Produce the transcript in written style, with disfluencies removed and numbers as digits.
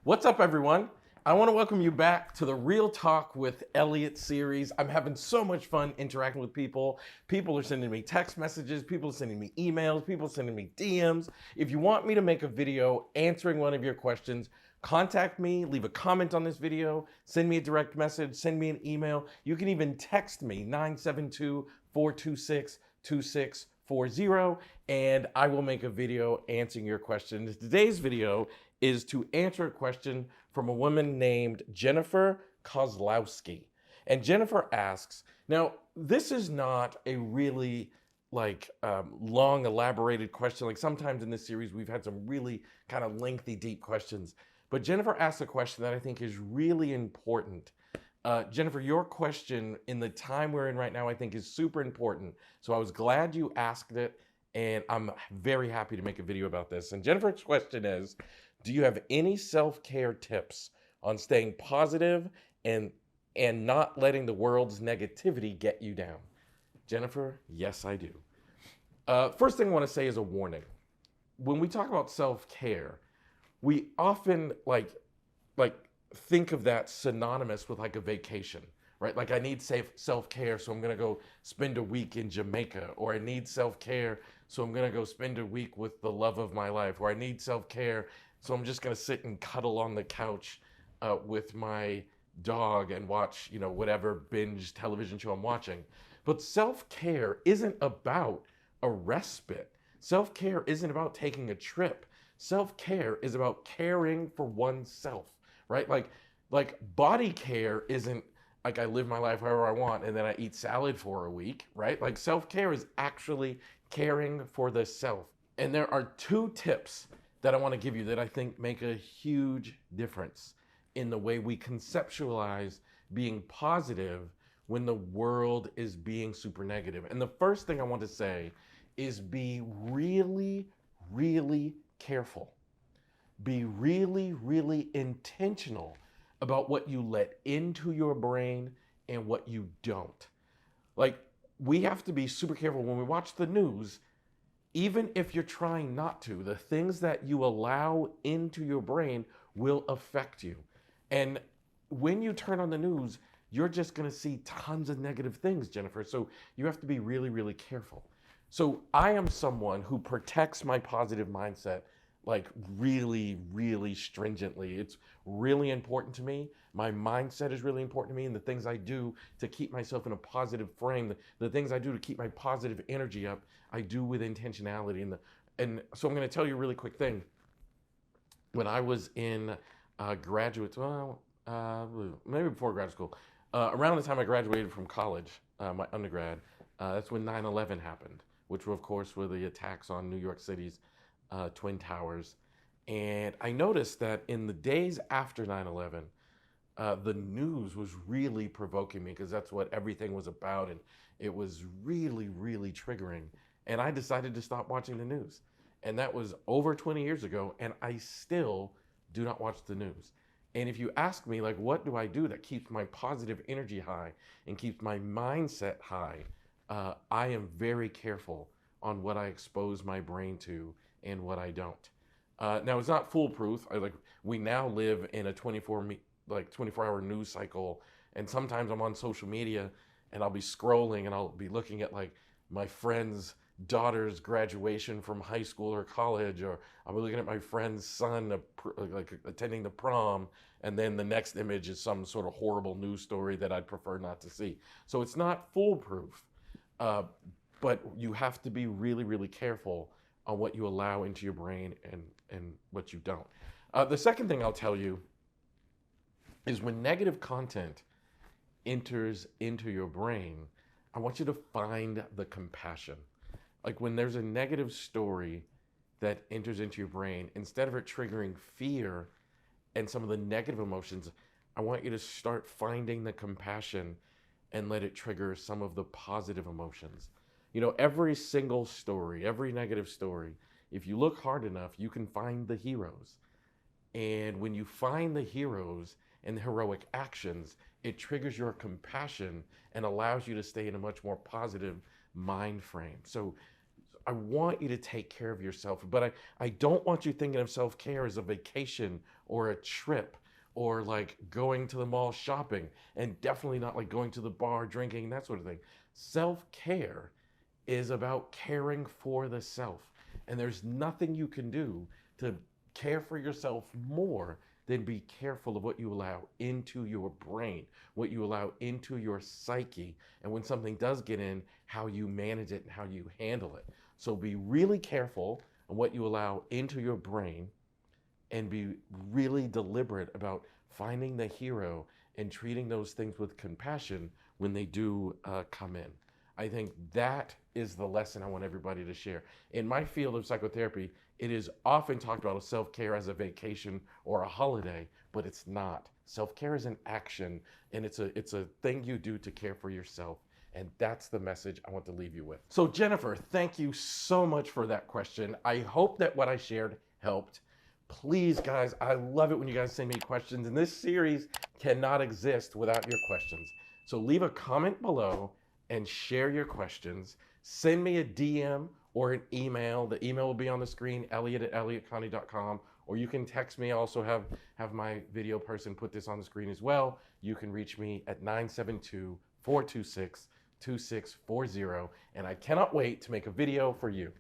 What's up, everyone? I want to welcome you back to the Real Talk with Elliott series. I'm having so much fun interacting with people. People are sending me text messages, people are sending me emails, people are sending me DMs. If you want me to make a video answering one of your questions, contact me, leave a comment on this video, send me a direct message, send me an email. You can even text me 972-426-2640, and I will make a video answering your questions. Today's video is to answer a question from a woman named Jennifer Kozlowski. And Jennifer asks, now this is not a really long elaborated question. Like sometimes in this series, we've had some really kind of lengthy, deep questions. But Jennifer asks a question that I think is really important. Jennifer, your question in the time we're in right now, I think is super important. So I was glad you asked it, and I'm very happy to make a video about this. And Jennifer's question is, do you have any self-care tips on staying positive and not letting the world's negativity get you down? Jennifer, yes, I do. First thing I want to say is a warning. When we talk about self-care, we often think of that synonymous with like a vacation, right? Like I need self-care, so I'm gonna go spend a week in Jamaica, or I need self-care, so I'm gonna go spend a week with the love of my life, or I need self-care, so I'm just gonna sit and cuddle on the couch with my dog and watch, whatever binge television show I'm watching. But self-care isn't about a respite. Self-care isn't about taking a trip. Self-care is about caring for oneself, right? Like body care isn't like I live my life however I want and then I eat salad for a week, right? Like self-care is actually caring for the self. And there are two tips that I want to give you that I think make a huge difference in the way we conceptualize being positive when the world is being super negative. And the first thing I want to say is be really, really careful. Be really, really intentional about what you let into your brain and what you don't. Like, we have to be super careful when we watch the news. Even if you're trying not to, the things that you allow into your brain will affect you. And when you turn on the news, you're just going to see tons of negative things, Jennifer. So you have to be really, really careful. So I am someone who protects my positive mindset like really, really stringently. It's really important to me. My mindset is really important to me, and the things I do to keep myself in a positive frame, the things I do to keep my positive energy up, I do with intentionality. And so I'm going to tell you a really quick thing. When I was in graduate, maybe before grad school, around the time I graduated from college, my undergrad, that's when 9/11 happened, which of course were the attacks on New York City's Twin Towers. And I noticed that in the days after 9/11, the news was really provoking me because that's what everything was about. And it was really, really triggering. And I decided to stop watching the news. And that was over 20 years ago. And I still do not watch the news. And if you ask me, like, what do I do that keeps my positive energy high and keeps my mindset high? I am very careful on what I expose my brain to and what I don't. Now it's not foolproof. We now live in a 24-hour news cycle, and sometimes I'm on social media and I'll be scrolling and I'll be looking at like my friend's daughter's graduation from high school or college, or I'll be looking at my friend's son attending the prom, and then the next image is some sort of horrible news story that I'd prefer not to see. So it's not foolproof, but you have to be really, really careful on what you allow into your brain and what you don't. The second thing I'll tell you is when negative content enters into your brain, I want you to find the compassion. Like when there's a negative story that enters into your brain, instead of it triggering fear and some of the negative emotions, I want you to start finding the compassion and let it trigger some of the positive emotions. Every single story, every negative story, if you look hard enough, you can find the heroes. And when you find the heroes and the heroic actions, it triggers your compassion and allows you to stay in a much more positive mind frame. So I want you to take care of yourself, but I don't want you thinking of self-care as a vacation or a trip or like going to the mall shopping, and definitely not like going to the bar, drinking, that sort of thing. Self-care is about caring for the self. And there's nothing you can do to care for yourself more than be careful of what you allow into your brain, what you allow into your psyche, and when something does get in, how you manage it and how you handle it. So be really careful on what you allow into your brain, and be really deliberate about finding the hero and treating those things with compassion when they do come in. I think that is the lesson I want everybody to share. In my field of psychotherapy, it is often talked about self-care as a vacation or a holiday, but it's not. Self-care is an action, and it's a thing you do to care for yourself. And that's the message I want to leave you with. So Jennifer, thank you so much for that question. I hope that what I shared helped. Please, guys, I love it when you guys send me questions, and this series cannot exist without your questions. So leave a comment below and share your questions. Send me a DM or an email. The email will be on the screen, Elliott@ElliottConnie.com, or you can text me. I also have my video person put this on the screen as well. You can reach me at 972-426-2640, and I cannot wait to make a video for you.